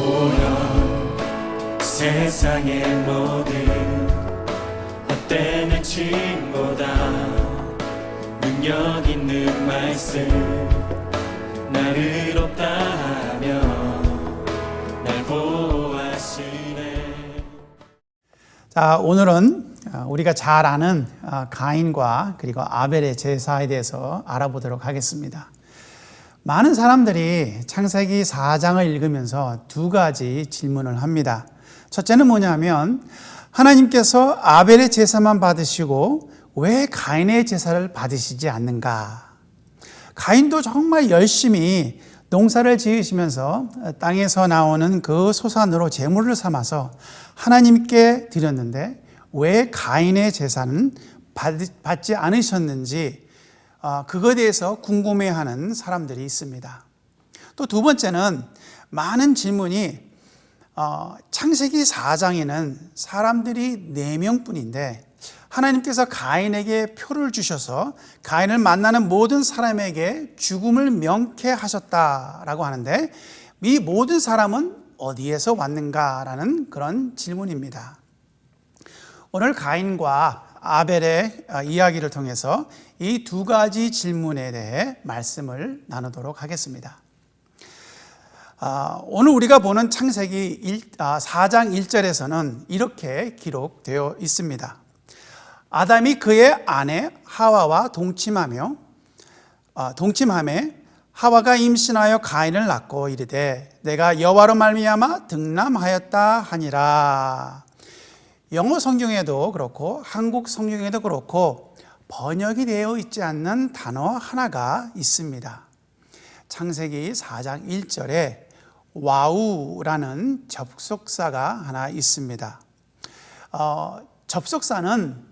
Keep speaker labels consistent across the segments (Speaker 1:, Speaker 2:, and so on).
Speaker 1: 보여 세상의 모든 헛된 행침보다 능력 있는 말씀 날 의롭다 하며 날 보호하시네.
Speaker 2: 자, 오늘은 우리가 잘 아는 가인과 그리고 아벨의 제사에 대해서 알아보도록 하겠습니다. 많은 사람들이 창세기 4장을 읽으면서 두 가지 질문을 합니다. 첫째는 뭐냐면, 하나님께서 아벨의 제사만 받으시고 왜 가인의 제사를 받으시지 않는가? 가인도 정말 열심히 농사를 지으시면서 땅에서 나오는 그 소산으로 제물을 삼아서 하나님께 드렸는데 왜 가인의 제사는 받지 않으셨는지 그거에 대해서 궁금해하는 사람들이 있습니다. 또 두 번째는 많은 질문이 창세기 4장에는 사람들이 4명뿐인데 하나님께서 가인에게 표를 주셔서 가인을 만나는 모든 사람에게 죽음을 명쾌하셨다라고 하는데 이 모든 사람은 어디에서 왔는가라는 그런 질문입니다. 오늘 가인과 아벨의 이야기를 통해서 이 두 가지 질문에 대해 말씀을 나누도록 하겠습니다. 오늘 우리가 보는 창세기 4장 1절에서는 이렇게 기록되어 있습니다. 아담이 그의 아내 하와와 동침하며 하와가 임신하여 가인을 낳고 이르되 내가 여호와로 말미암아 등남하였다 하니라. 영어 성경에도 그렇고 한국 성경에도 그렇고 번역이 되어 있지 않는 단어 하나가 있습니다. 창세기 4장 1절에 와우라는 접속사가 하나 있습니다. 접속사는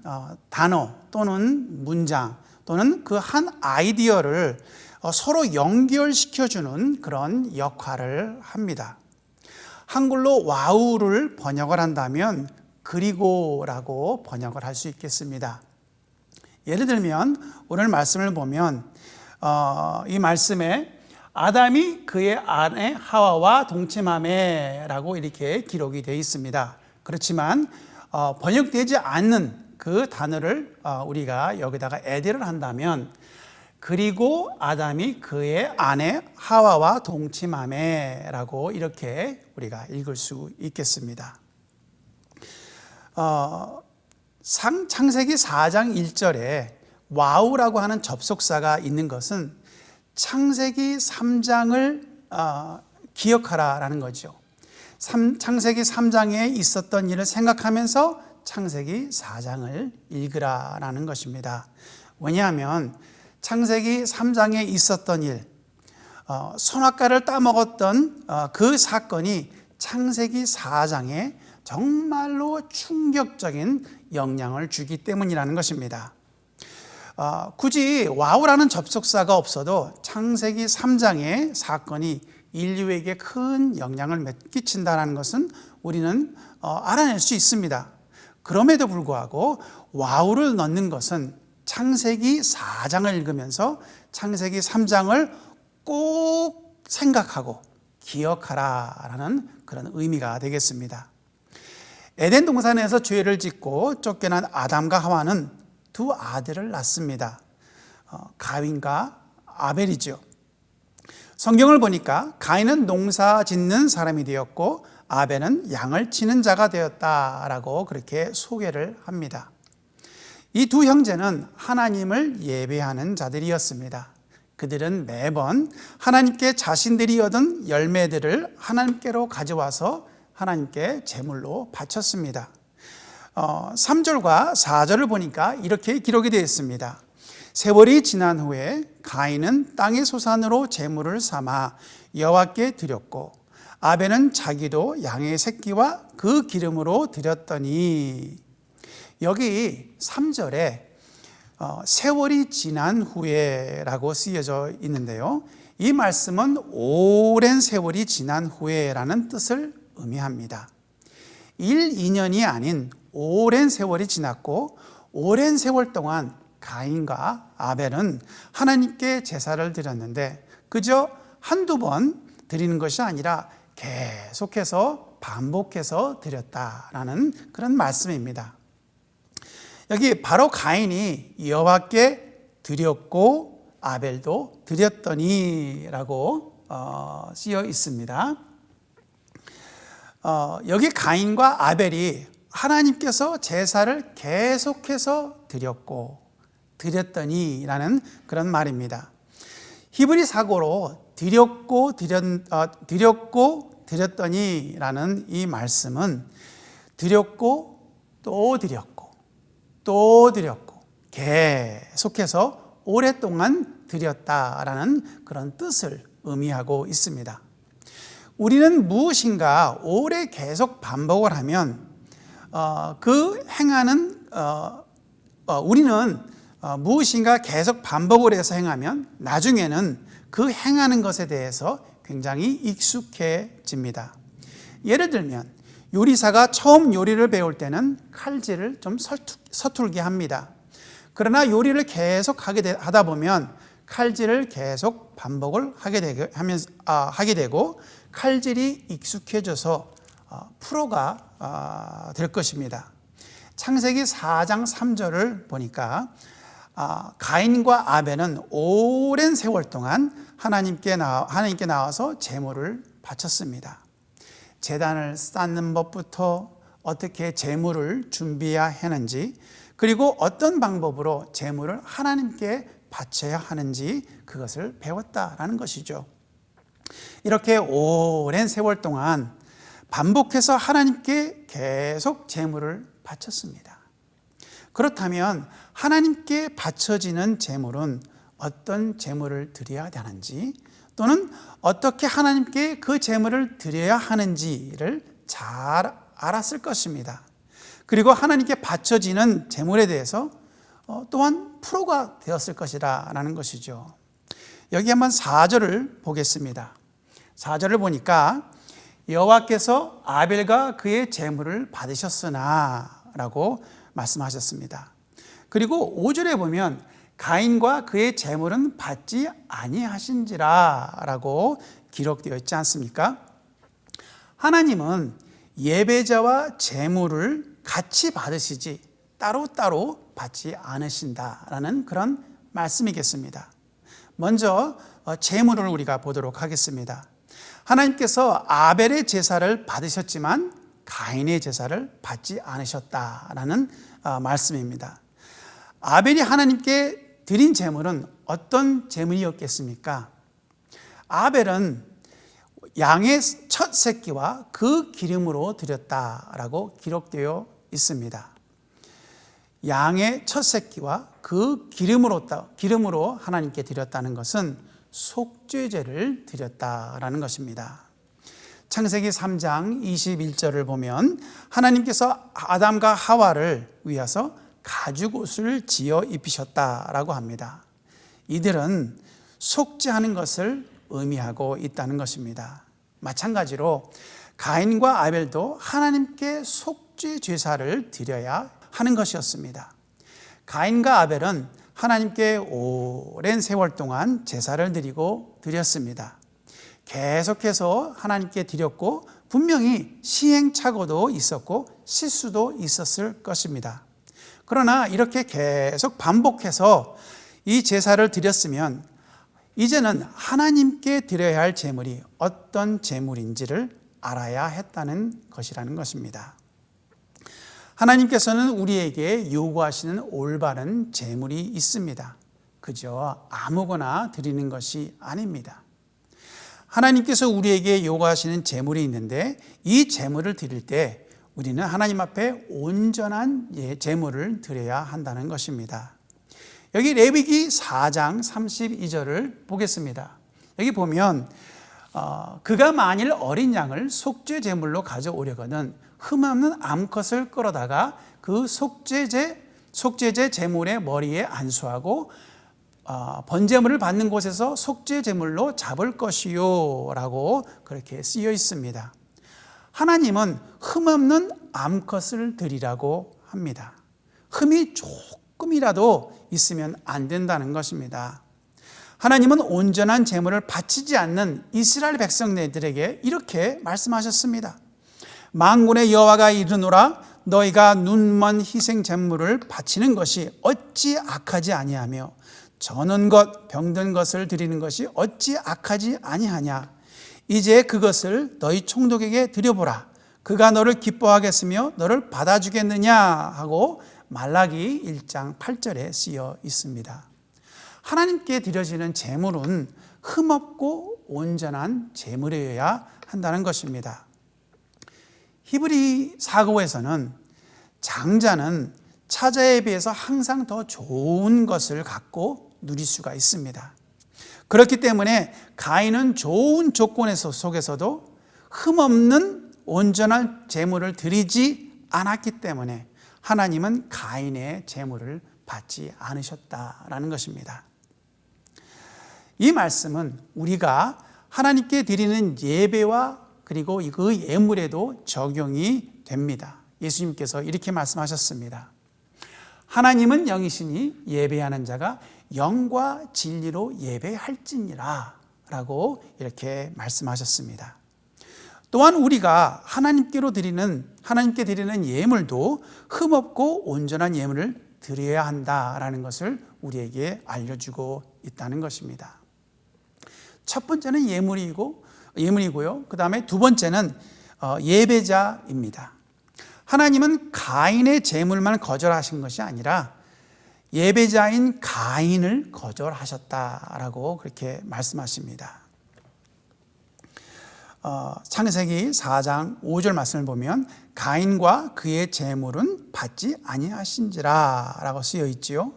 Speaker 2: 단어 또는 문장 또는 그 한 아이디어를 서로 연결시켜주는 그런 역할을 합니다. 한글로 와우를 번역을 한다면 그리고라고 번역을 할 수 있겠습니다. 예를 들면 오늘 말씀을 보면 이 말씀에 아담이 그의 아내 하와와 동침하매라고 이렇게 기록이 되어 있습니다. 그렇지만 번역되지 않는 그 단어를 우리가 여기다가 에디를 한다면 그리고 아담이 그의 아내 하와와 동침하매라고 이렇게 우리가 읽을 수 있겠습니다. 창세기 4장 1절에 와우라고 하는 접속사가 있는 것은 창세기 3장을 기억하라라는 거죠. 창세기 3장에 있었던 일을 생각하면서 창세기 4장을 읽으라라는 것입니다. 왜냐하면 창세기 3장에 있었던 일, 선악과를 따먹었던 그 사건이 창세기 4장에 정말로 충격적인 영향을 주기 때문이라는 것입니다. 굳이 와우라는 접속사가 없어도 창세기 3장의 사건이 인류에게 큰 영향을 끼친다는 것은 우리는 알아낼 수 있습니다. 그럼에도 불구하고 와우를 넣는 것은 창세기 4장을 읽으면서 창세기 3장을 꼭 생각하고 기억하라라는 그런 의미가 되겠습니다. 에덴 동산에서 죄를 짓고 쫓겨난 아담과 하와는 두 아들을 낳습니다. 가인과 아벨이죠. 성경을 보니까 가인은 농사 짓는 사람이 되었고 아벨은 양을 치는 자가 되었다라고 그렇게 소개를 합니다. 이 두 형제는 하나님을 예배하는 자들이었습니다. 그들은 매번 하나님께 자신들이 얻은 열매들을 하나님께로 가져와서 하나님께 제물로 바쳤습니다. 3절과 4절을 보니까 이렇게 기록이 되어 있습니다. 세월이 지난 후에 가인은 땅의 소산으로 제물을 삼아 여호와께 드렸고 아벨은 자기도 양의 새끼와 그 기름으로 드렸더니, 여기 3절에 세월이 지난 후에 라고 쓰여져 있는데요, 이 말씀은 오랜 세월이 지난 후에 라는 뜻을 의미합니다. 1, 2년이 아닌 오랜 세월이 지났고 오랜 세월 동안 가인과 아벨은 하나님께 제사를 드렸는데 그저 한두 번 드리는 것이 아니라 계속해서 반복해서 드렸다라는 그런 말씀입니다. 여기 바로 가인이 여호와께 드렸고 아벨도 드렸더니라고 쓰여 있습니다. 여기 가인과 아벨이 하나님께서 제사를 계속해서 드렸고 드렸더니라는 그런 말입니다. 히브리 사고로 드렸고 드렸더니라는 이 말씀은 드렸고 또 드렸고 또 드렸고 계속해서 오랫동안 드렸다라는 그런 뜻을 의미하고 있습니다. 우리는 무엇인가 오래 계속 반복을 하면 우리는 무엇인가 계속 반복을 해서 행하면 나중에는 그 행하는 것에 대해서 굉장히 익숙해집니다. 예를 들면 요리사가 처음 요리를 배울 때는 칼질을 좀 서툴게 합니다. 그러나 요리를 계속 하다 보면 칼질을 계속 반복을 하게 되고 칼질이 익숙해져서 프로가 될 것입니다. 창세기 4장 3절을 보니까 가인과 아벨은 오랜 세월 동안 하나님께 나와서 제물을 바쳤습니다. 제단을 쌓는 법부터 어떻게 제물을 준비해야 하는지, 그리고 어떤 방법으로 제물을 하나님께 바쳐야 하는지 그것을 배웠다라는 것이죠. 이렇게 오랜 세월 동안 반복해서 하나님께 계속 제물을 바쳤습니다. 그렇다면 하나님께 바쳐지는 제물은 어떤 제물을 드려야 하는지, 또는 어떻게 하나님께 그 제물을 드려야 하는지를 잘 알았을 것입니다. 그리고 하나님께 바쳐지는 제물에 대해서 또한 프로가 되었을 것이라는 것이죠. 여기 한번 4절을 보겠습니다. 4절을 보니까 여호와께서 아벨과 그의 제물을 받으셨으나 라고 말씀하셨습니다. 그리고 5절에 보면 가인과 그의 제물은 받지 아니하신지라 라고 기록되어 있지 않습니까? 하나님은 예배자와 제물을 같이 받으시지 따로따로 받지 않으신다라는 그런 말씀이겠습니다. 먼저 제물을 우리가 보도록 하겠습니다. 하나님께서 아벨의 제사를 받으셨지만 가인의 제사를 받지 않으셨다라는 말씀입니다. 아벨이 하나님께 드린 제물은 어떤 제물이었겠습니까? 아벨은 양의 첫 새끼와 그 기름으로 드렸다라고 기록되어 있습니다. 양의 첫 새끼와 그 기름으로 하나님께 드렸다는 것은 속죄제를 드렸다라는 것입니다. 창세기 3장 21절을 보면 하나님께서 아담과 하와를 위해서 가죽옷을 지어 입히셨다라고 합니다. 이들은 속죄하는 것을 의미하고 있다는 것입니다. 마찬가지로 가인과 아벨도 하나님께 속죄 제사를 드려야 하는 것이었습니다. 가인과 아벨은 하나님께 오랜 세월 동안 제사를 드렸습니다. 계속해서 하나님께 드렸고 분명히 시행착오도 있었고 실수도 있었을 것입니다. 그러나 이렇게 계속 반복해서 이 제사를 드렸으면 이제는 하나님께 드려야 할 제물이 어떤 제물인지를 알아야 했다는 것이라는 것입니다. 하나님께서는 우리에게 요구하시는 올바른 제물이 있습니다. 그저 아무거나 드리는 것이 아닙니다. 하나님께서 우리에게 요구하시는 제물이 있는데 이 제물을 드릴 때 우리는 하나님 앞에 온전한 제물을 드려야 한다는 것입니다. 여기 레위기 4장 32절을 보겠습니다. 여기 보면 그가 만일 어린 양을 속죄 제물로 가져오려거든 흠없는 암컷을 끌어다가 그 속죄제 제물의 머리에 안수하고 번제물을 받는 곳에서 속죄 제물로 잡을 것이요 라고 그렇게 쓰여 있습니다. 하나님은 흠없는 암컷을 드리라고 합니다. 흠이 조금이라도 있으면 안 된다는 것입니다. 하나님은 온전한 제물을 바치지 않는 이스라엘 백성들에게 이렇게 말씀하셨습니다. 만군의 여호와가 이르노라 너희가 눈먼 희생 제물을 바치는 것이 어찌 악하지 아니하며 저는 것 병든 것을 드리는 것이 어찌 악하지 아니하냐. 이제 그것을 너희 총독에게 드려보라. 그가 너를 기뻐하겠으며 너를 받아주겠느냐 하고 말라기 1장 8절에 쓰여 있습니다. 하나님께 드려지는 제물은 흠없고 온전한 제물이어야 한다는 것입니다. 히브리 사고에서는 장자는 차자에 비해서 항상 더 좋은 것을 갖고 누릴 수가 있습니다. 그렇기 때문에 가인은 좋은 조건 속에서도 흠없는 온전한 제물을 드리지 않았기 때문에 하나님은 가인의 제물을 받지 않으셨다라는 것입니다. 이 말씀은 우리가 하나님께 드리는 예배와 그리고 그 예물에도 적용이 됩니다. 예수님께서 이렇게 말씀하셨습니다. 하나님은 영이시니 예배하는 자가 영과 진리로 예배할지니라 라고 이렇게 말씀하셨습니다. 또한 우리가 하나님께 드리는 예물도 흠없고 온전한 예물을 드려야 한다라는 것을 우리에게 알려주고 있다는 것입니다. 첫 번째는 예물이고요. 그 다음에 두 번째는 예배자입니다. 하나님은 가인의 제물만 거절하신 것이 아니라 예배자인 가인을 거절하셨다라고 그렇게 말씀하십니다. 창세기 4장 5절 말씀을 보면 가인과 그의 제물은 받지 아니하신지라 라고 쓰여 있지요.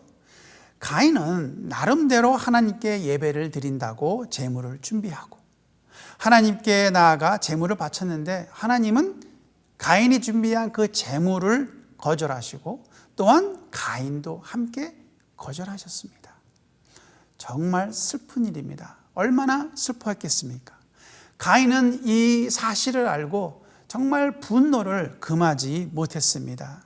Speaker 2: 가인은 나름대로 하나님께 예배를 드린다고 제물을 준비하고 하나님께 나아가 제물을 바쳤는데 하나님은 가인이 준비한 그 제물을 거절하시고 또한 가인도 함께 거절하셨습니다. 정말 슬픈 일입니다. 얼마나 슬퍼했겠습니까? 가인은 이 사실을 알고 정말 분노를 금하지 못했습니다.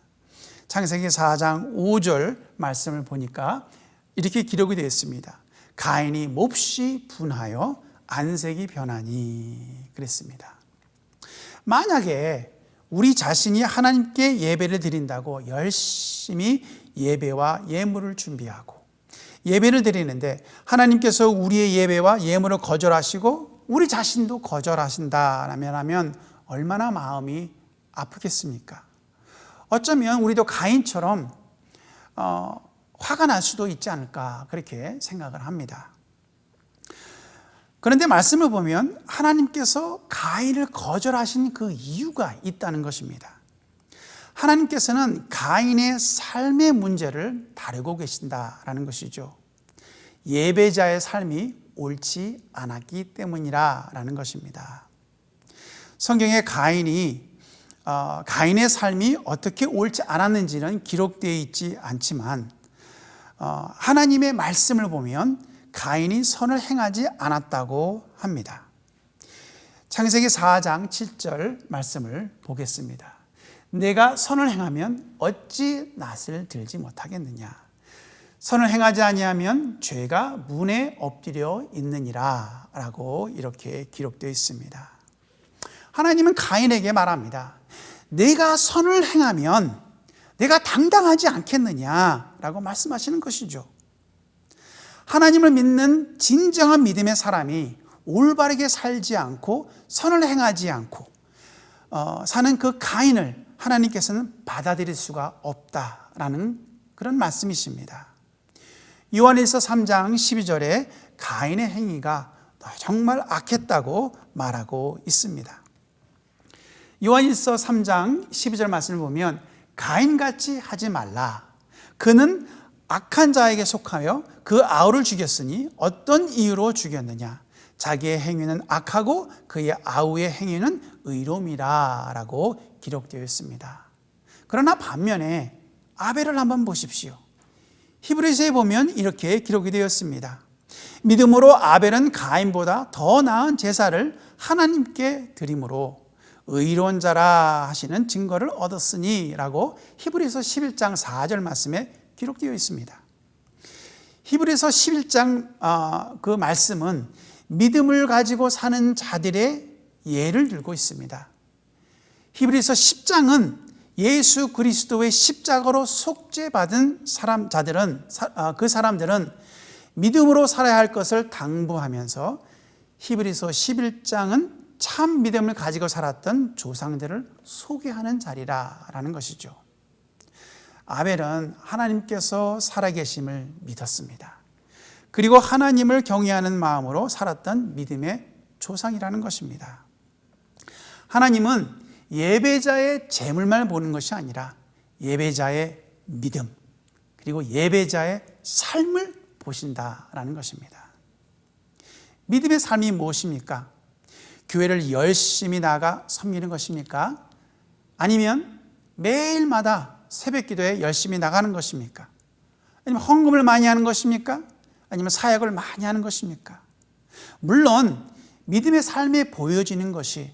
Speaker 2: 창세기 4장 5절 말씀을 보니까 이렇게 기록이 되어 있습니다. 가인이 몹시 분하여 안색이 변하니 그랬습니다. 만약에 우리 자신이 하나님께 예배를 드린다고 열심히 예배와 예물을 준비하고 예배를 드리는데 하나님께서 우리의 예배와 예물을 거절하시고 우리 자신도 거절하신다라면 얼마나 마음이 아프겠습니까? 어쩌면 우리도 가인처럼 화가 날 수도 있지 않을까 그렇게 생각을 합니다. 그런데 말씀을 보면 하나님께서 가인을 거절하신 그 이유가 있다는 것입니다. 하나님께서는 가인의 삶의 문제를 다루고 계신다라는 것이죠. 예배자의 삶이 옳지 않았기 때문이라는 것입니다. 성경에 가인의 삶이 어떻게 옳지 않았는지는 기록되어 있지 않지만 하나님의 말씀을 보면 가인이 선을 행하지 않았다고 합니다. 창세기 4장 7절 말씀을 보겠습니다. 내가 선을 행하면 어찌 낫을 들지 못하겠느냐. 선을 행하지 아니하면 죄가 문에 엎드려 있느니라 라고 이렇게 기록되어 있습니다. 하나님은 가인에게 말합니다. 내가 선을 행하면 내가 당당하지 않겠느냐라고 말씀하시는 것이죠. 하나님을 믿는 진정한 믿음의 사람이 올바르게 살지 않고 선을 행하지 않고 사는 그 가인을 하나님께서는 받아들일 수가 없다라는 그런 말씀이십니다. 요한일서 3장 12절에 가인의 행위가 정말 악했다고 말하고 있습니다. 요한일서 3장 12절 말씀을 보면 가인같이 하지 말라. 그는 악한 자에게 속하여 그 아우를 죽였으니 어떤 이유로 죽였느냐. 자기의 행위는 악하고 그의 아우의 행위는 의로움이라 라고 기록되어 있습니다. 그러나 반면에 아벨을 한번 보십시오. 히브리서에 보면 이렇게 기록이 되었습니다. 믿음으로 아벨은 가인보다 더 나은 제사를 하나님께 드림으로 의로운 자라 하시는 증거를 얻었으니 라고 히브리서 11장 4절 말씀에 기록되어 있습니다. 히브리서 11장 그 말씀은 믿음을 가지고 사는 자들의 예를 들고 있습니다. 히브리서 10장은 예수 그리스도의 십자가로 속죄받은 그 사람들은 믿음으로 살아야 할 것을 당부하면서 히브리서 11장은 참 믿음을 가지고 살았던 조상들을 소개하는 자리라는 것이죠. 아벨은 하나님께서 살아계심을 믿었습니다. 그리고 하나님을 경외하는 마음으로 살았던 믿음의 조상이라는 것입니다. 하나님은 예배자의 재물만 보는 것이 아니라 예배자의 믿음, 그리고 예배자의 삶을 보신다라는 것입니다. 믿음의 삶이 무엇입니까? 교회를 열심히 나가 섬기는 것입니까? 아니면 매일마다 새벽 기도에 열심히 나가는 것입니까? 아니면 헌금을 많이 하는 것입니까? 아니면 사역을 많이 하는 것입니까? 물론 믿음의 삶에 보여지는 것이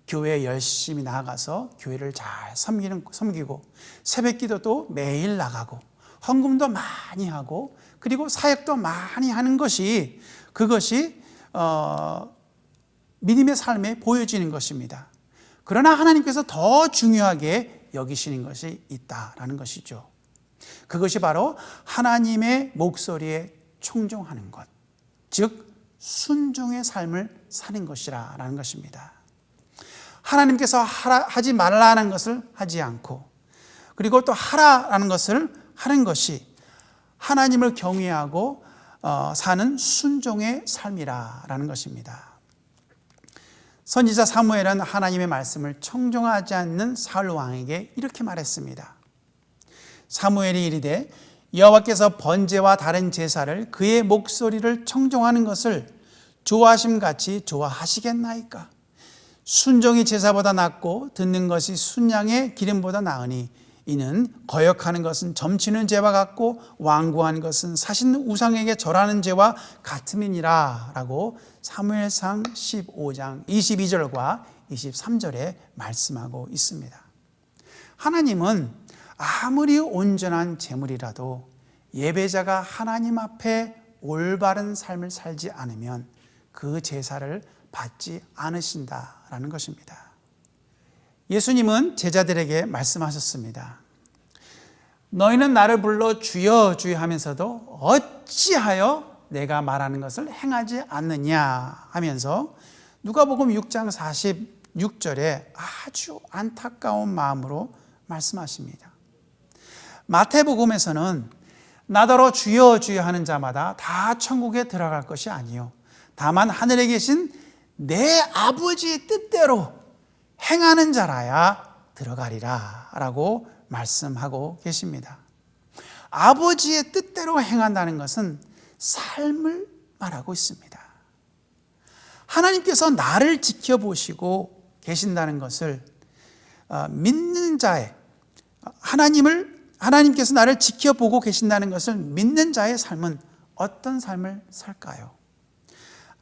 Speaker 2: 교회에 열심히 나가서 교회를 잘 섬기고 새벽 기도도 매일 나가고 헌금도 많이 하고 그리고 사역도 많이 하는 것이 그것이 믿음의 삶에 보여지는 것입니다. 그러나 하나님께서 더 중요하게 여기시는 것이 있다라는 것이죠. 그것이 바로 하나님의 목소리에 청종하는 것, 즉 순종의 삶을 사는 것이라는 것입니다. 하나님께서 하지 말라는 것을 하지 않고 그리고 또 하라라는 것을 하는 것이 하나님을 경외하고 사는 순종의 삶이라는 것입니다. 선지자 사무엘은 하나님의 말씀을 청종하지 않는 사울 왕에게 이렇게 말했습니다. 사무엘이 이르되 여호와께서 번제와 다른 제사를 그의 목소리를 청종하는 것을 좋아하심같이 좋아하시겠나이까? 순종이 제사보다 낫고 듣는 것이 순양의 기름보다 나으니 이는 거역하는 것은 점치는 죄와 같고 완고한 것은 사신 우상에게 절하는 죄와 같음이니라 라고 사무엘상 15장 22절과 23절에 말씀하고 있습니다. 하나님은 아무리 온전한 제물이라도 예배자가 하나님 앞에 올바른 삶을 살지 않으면 그 제사를 받지 않으신다라는 것입니다. 예수님은 제자들에게 말씀하셨습니다. 너희는 나를 불러 주여 주여 하면서도 어찌하여 내가 말하는 것을 행하지 않느냐 하면서 누가복음 6장 46절에 아주 안타까운 마음으로 말씀하십니다. 마태복음에서는 나더러 주여 주여 하는 자마다 다 천국에 들어갈 것이 아니요 다만 하늘에 계신 내 아버지의 뜻대로 행하는 자라야 들어가리라 라고 말씀하고 계십니다. 아버지의 뜻대로 행한다는 것은 삶을 말하고 있습니다. 하나님께서 나를 지켜보시고 계신다는 것을 믿는 자의 하나님께서 나를 지켜보고 계신다는 것을 믿는 자의 삶은 어떤 삶을 살까요?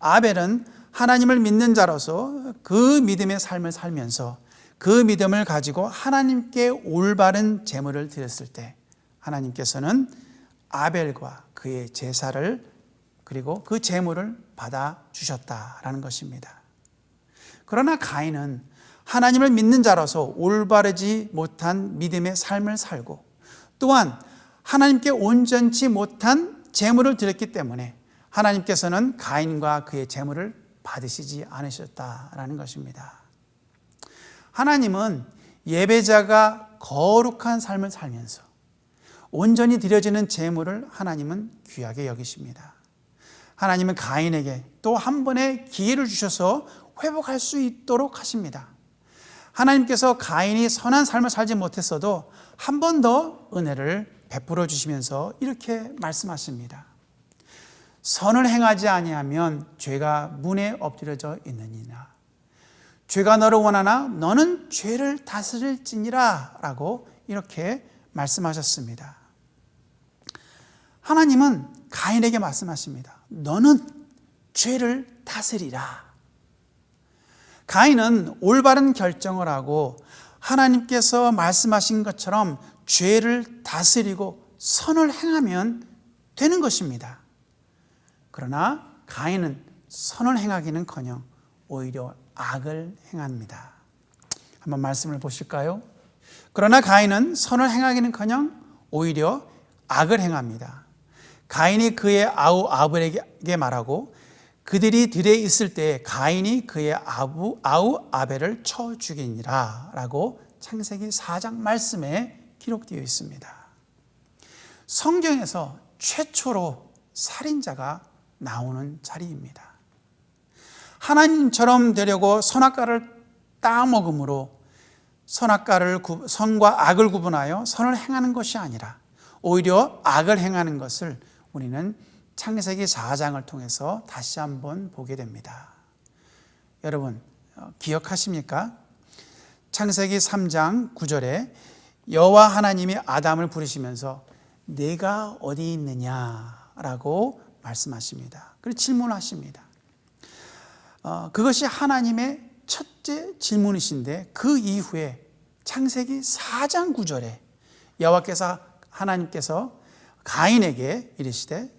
Speaker 2: 아벨은 하나님을 믿는 자로서 그 믿음의 삶을 살면서 그 믿음을 가지고 하나님께 올바른 제물을 드렸을 때 하나님께서는 아벨과 그의 제사를 그리고 그 제물을 받아주셨다라는 것입니다. 그러나 가인은 하나님을 믿는 자로서 올바르지 못한 믿음의 삶을 살고 또한 하나님께 온전치 못한 제물을 드렸기 때문에 하나님께서는 가인과 그의 제물을 받으시지 않으셨다라는 것입니다. 하나님은 예배자가 거룩한 삶을 살면서 온전히 드려지는 제물을 하나님은 귀하게 여기십니다. 하나님은 가인에게 또 한 번의 기회를 주셔서 회복할 수 있도록 하십니다. 하나님께서 가인이 선한 삶을 살지 못했어도 한 번 더 은혜를 베풀어 주시면서 이렇게 말씀하십니다. 선을 행하지 아니하면 죄가 문에 엎드려져 있느니라. 죄가 너를 원하나 너는 죄를 다스릴지니라 라고 이렇게 말씀하셨습니다. 하나님은 가인에게 말씀하십니다. 너는 죄를 다스리라. 가인은 올바른 결정을 하고 하나님께서 말씀하신 것처럼 죄를 다스리고 선을 행하면 되는 것입니다. 그러나 가인은 선을 행하기는커녕 오히려 악을 행합니다. 한번 말씀을 보실까요? 그러나 가인은 선을 행하기는커녕 오히려 악을 행합니다. 가인이 그의 아우 아벨에게 말하고 그들이 들에 있을 때 가인이 그의 아우 아벨을 쳐 죽이니라 라고 창세기 4장 말씀에 기록되어 있습니다. 성경에서 최초로 살인자가 나오는 자리입니다. 하나님처럼 되려고 선악과를 따먹음으로 선과 악을 구분하여 선을 행하는 것이 아니라 오히려 악을 행하는 것을 우리는 창세기 4장을 통해서 다시 한번 보게 됩니다. 여러분 기억하십니까? 창세기 3장 9절에 여호와 하나님이 아담을 부르시면서 내가 어디 있느냐라고 말씀하십니다. 그리고 질문하십니다. 그것이 하나님의 첫째 질문이신데 그 이후에 창세기 4장 9절에 여호와께서 하나님께서 가인에게 이르시되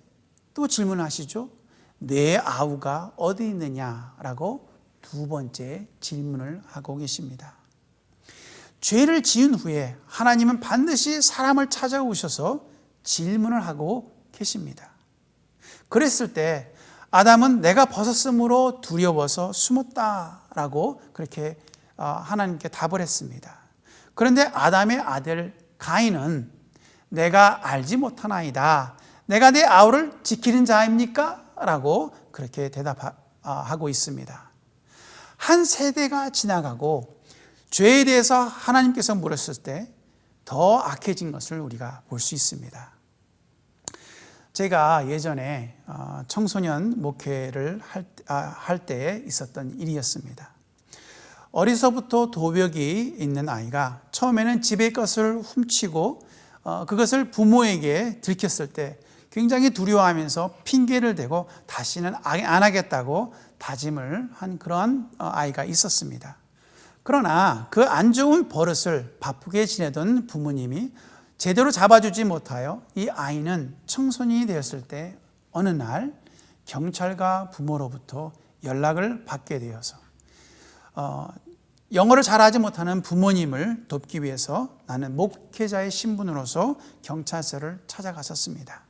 Speaker 2: 또 질문하시죠. 내 아우가 어디 있느냐라고 두 번째 질문을 하고 계십니다. 죄를 지은 후에 하나님은 반드시 사람을 찾아오셔서 질문을 하고 계십니다. 그랬을 때 아담은 내가 벗었으므로 두려워서 숨었다라고 그렇게 하나님께 답을 했습니다. 그런데 아담의 아들 가인은 내가 알지 못하나이다. 내가 내 아우를 지키는 자입니까? 라고 그렇게 대답하고 있습니다. 한 세대가 지나가고 죄에 대해서 하나님께서 물었을 때 더 악해진 것을 우리가 볼 수 있습니다. 제가 예전에 청소년 목회를 할 때에 있었던 일이었습니다. 어려서부터 도벽이 있는 아이가 처음에는 집의 것을 훔치고 그것을 부모에게 들켰을 때 굉장히 두려워하면서 핑계를 대고 다시는 안 하겠다고 다짐을 한 그런 아이가 있었습니다. 그러나 그 안 좋은 버릇을 바쁘게 지내던 부모님이 제대로 잡아주지 못하여 이 아이는 청소년이 되었을 때 어느 날 경찰과 부모로부터 연락을 받게 되어서 영어를 잘하지 못하는 부모님을 돕기 위해서 나는 목회자의 신분으로서 경찰서를 찾아갔었습니다.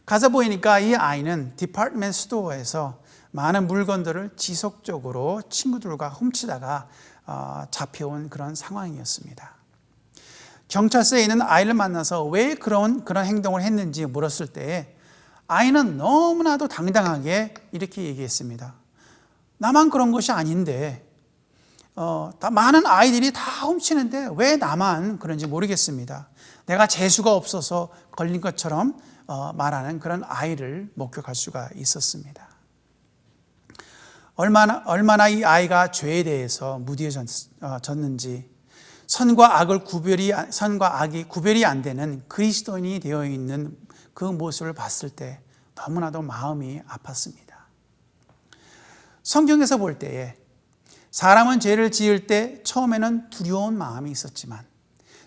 Speaker 2: 가서 보니까 이 아이는 디파트먼트 스토어에서 많은 물건들을 지속적으로 친구들과 훔치다가 잡혀온 그런 상황이었습니다. 경찰서에 있는 아이를 만나서 왜 그런 행동을 했는지 물었을 때 아이는 너무나도 당당하게 이렇게 얘기했습니다. 나만 그런 것이 아닌데 다 많은 아이들이 다 훔치는데 왜 나만 그런지 모르겠습니다. 내가 재수가 없어서 걸린 것처럼 말하는 그런 아이를 목격할 수가 있었습니다. 얼마나 이 아이가 죄에 대해서 무디어졌는지 선과 악이 구별이 안 되는 그리스도인이 되어 있는 그 모습을 봤을 때 너무나도 마음이 아팠습니다. 성경에서 볼 때에 사람은 죄를 지을 때 처음에는 두려운 마음이 있었지만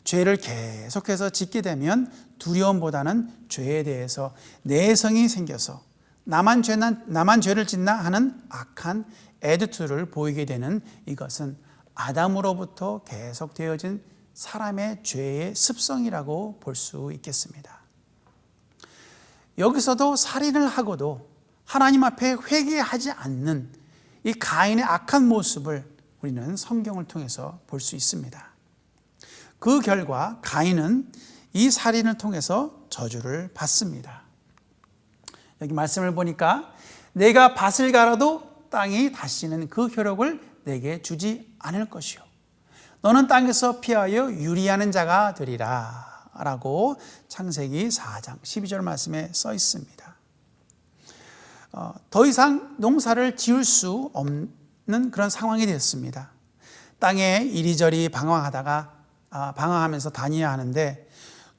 Speaker 2: 죄를 계속해서 짓게 되면 두려움보다는 죄에 대해서 내성이 생겨서 나만 죄를 짓나 하는 악한 애티튜드를 보이게 되는 이것은 아담으로부터 계속 되어진 사람의 죄의 습성이라고 볼 수 있겠습니다. 여기서도 살인을 하고도 하나님 앞에 회개하지 않는 이 가인의 악한 모습을 우리는 성경을 통해서 볼 수 있습니다. 그 결과 가인은 이 살인을 통해서 저주를 받습니다. 여기 말씀을 보니까 내가 밭을 갈아도 땅이 다시는 그 효력을 내게 주지 않을 것이요 너는 땅에서 피하여 유리하는 자가 되리라 라고 창세기 4장 12절 말씀에 써 있습니다. 더 이상 농사를 지을 수 없는 그런 상황이 되었습니다. 땅에 이리저리 방황하면서 다녀야 하는데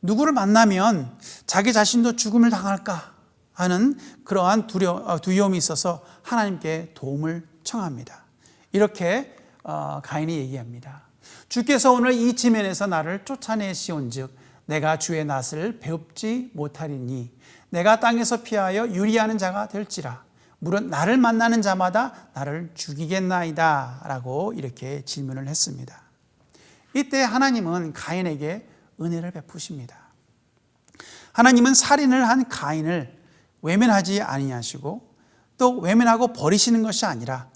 Speaker 2: 누구를 만나면 자기 자신도 죽음을 당할까 하는 그러한 두려움이 있어서 하나님께 도움을 청합니다. 이렇게 가인이 얘기합니다. 주께서 오늘 이 지면에서 나를 쫓아내시온즉 내가 주의 낯을 배웁지 못하리니 내가 땅에서 피하여 유리하는 자가 될지라 물은 나를 만나는 자마다 나를 죽이겠나이다 라고 이렇게 질문을 했습니다. 이때 하나님은 가인에게 은혜를 베푸십니다. 하나님은 살인을 한 가인을 외면하지 아니하시고 또 외면하고 버리시는 것이 아니라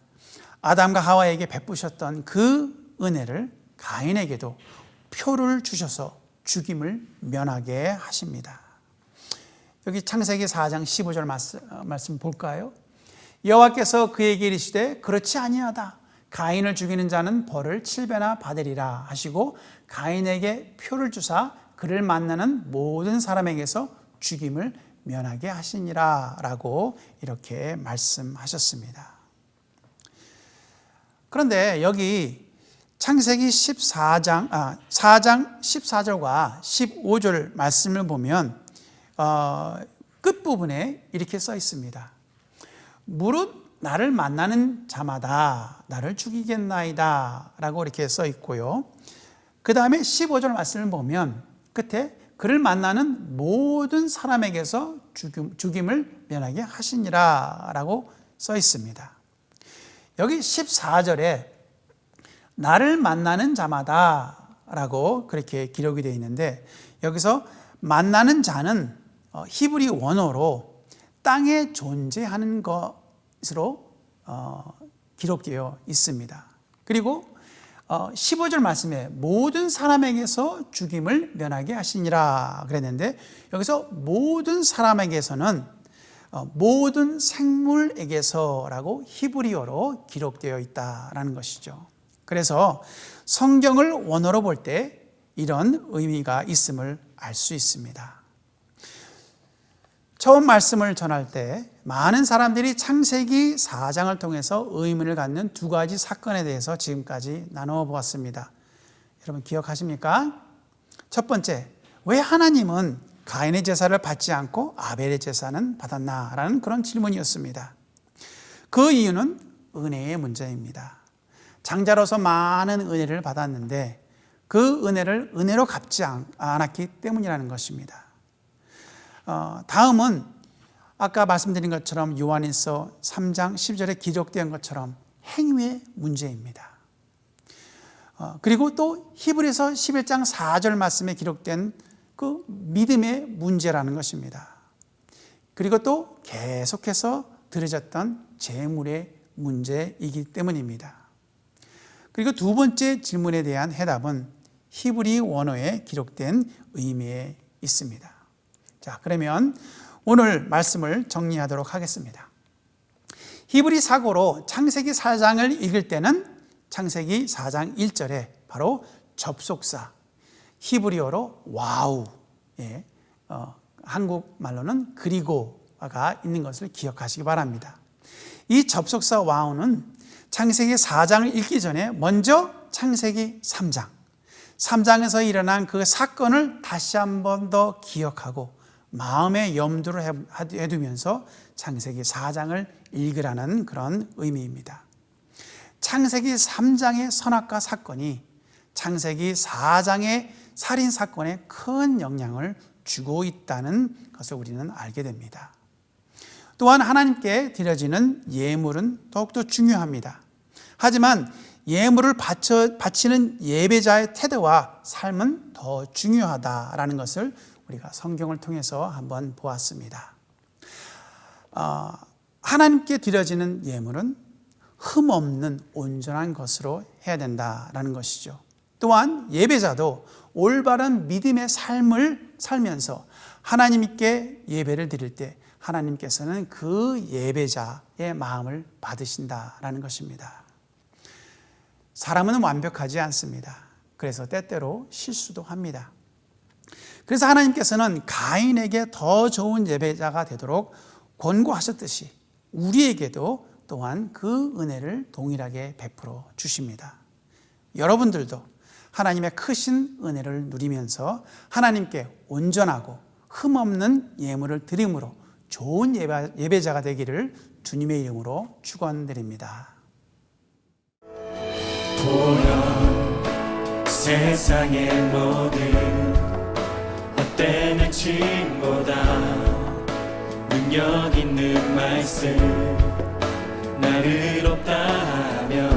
Speaker 2: 아담과 하와에게 베푸셨던 그 은혜를 가인에게도 표를 주셔서 죽임을 면하게 하십니다. 여기 창세기 4장 15절 말씀 볼까요? 여호와께서 그에게 이르시되 그렇지 아니하다. 가인을 죽이는 자는 벌을 7배나 받으리라 하시고 가인에게 표를 주사 그를 만나는 모든 사람에게서 죽임을 면하게 하시니라 라고 이렇게 말씀하셨습니다. 그런데 여기 창세기 4장 14절과 15절 말씀을 보면 끝부분에 이렇게 써 있습니다. 무릇 나를 만나는 자마다 나를 죽이겠나이다 라고 이렇게 써 있고요. 그 다음에 15절 말씀을 보면 끝에 그를 만나는 모든 사람에게서 죽임을 면하게 하시니라 라고 써 있습니다. 여기 14절에 나를 만나는 자마다 라고 그렇게 기록이 되어 있는데 여기서 만나는 자는 히브리 원어로 땅에 존재하는 것으로 기록되어 있습니다. 그리고 15절 말씀에 모든 사람에게서 죽임을 면하게 하시니라 그랬는데 여기서 모든 사람에게서는 모든 생물에게서라고 히브리어로 기록되어 있다라는 것이죠. 그래서 성경을 원어로 볼 때 이런 의미가 있음을 알 수 있습니다. 처음 말씀을 전할 때 많은 사람들이 창세기 4장을 통해서 의문을 갖는 두 가지 사건에 대해서 지금까지 나누어 보았습니다. 여러분 기억하십니까? 첫 번째, 왜 하나님은 가인의 제사를 받지 않고 아벨의 제사는 받았나라는 그런 질문이었습니다. 그 이유는 은혜의 문제입니다. 장자로서 많은 은혜를 받았는데 그 은혜를 은혜로 갚지 않았기 때문이라는 것입니다. 다음은 아까 말씀드린 것처럼 요한일서 3장 10절에 기록된 것처럼 행위의 문제입니다. 그리고 또 히브리서 11장 4절 말씀에 기록된 그 믿음의 문제라는 것입니다. 그리고 또 계속해서 드려졌던 재물의 문제이기 때문입니다. 그리고 두 번째 질문에 대한 해답은 히브리 원어에 기록된 의미에 있습니다. 자, 그러면 오늘 말씀을 정리하도록 하겠습니다. 히브리 사고로 창세기 4장을 읽을 때는 창세기 4장 1절에 바로 접속사, 히브리어로 와우, 한국말로는 그리고가 있는 것을 기억하시기 바랍니다. 이 접속사 와우는 창세기 4장을 읽기 전에 먼저 창세기 3장에서 일어난 그 사건을 다시 한 번 더 기억하고 마음에 염두를 해두면서 창세기 4장을 읽으라는 그런 의미입니다. 창세기 3장의 선악과 사건이 창세기 4장의 살인 사건에 큰 영향을 주고 있다는 것을 우리는 알게 됩니다. 또한 하나님께 드려지는 예물은 더욱더 중요합니다. 하지만 예물을 바치는 예배자의 태도와 삶은 더 중요하다라는 것을 우리가 성경을 통해서 한번 보았습니다. 하나님께 드려지는 예물은 흠없는 온전한 것으로 해야 된다라는 것이죠. 또한 예배자도 올바른 믿음의 삶을 살면서 하나님께 예배를 드릴 때 하나님께서는 그 예배자의 마음을 받으신다라는 것입니다. 사람은 완벽하지 않습니다. 그래서 때때로 실수도 합니다. 그래서 하나님께서는 가인에게 더 좋은 예배자가 되도록 권고하셨듯이 우리에게도 또한 그 은혜를 동일하게 베풀어 주십니다. 여러분들도 하나님의 크신 은혜를 누리면서 하나님께 온전하고 흠없는 예물을 드림으로 좋은 예배자가 되기를 주님의 이름으로 축원드립니다.
Speaker 1: 보라 세상의 모든 헛된 행침보다 능력 있는 말씀 나를 없다 하면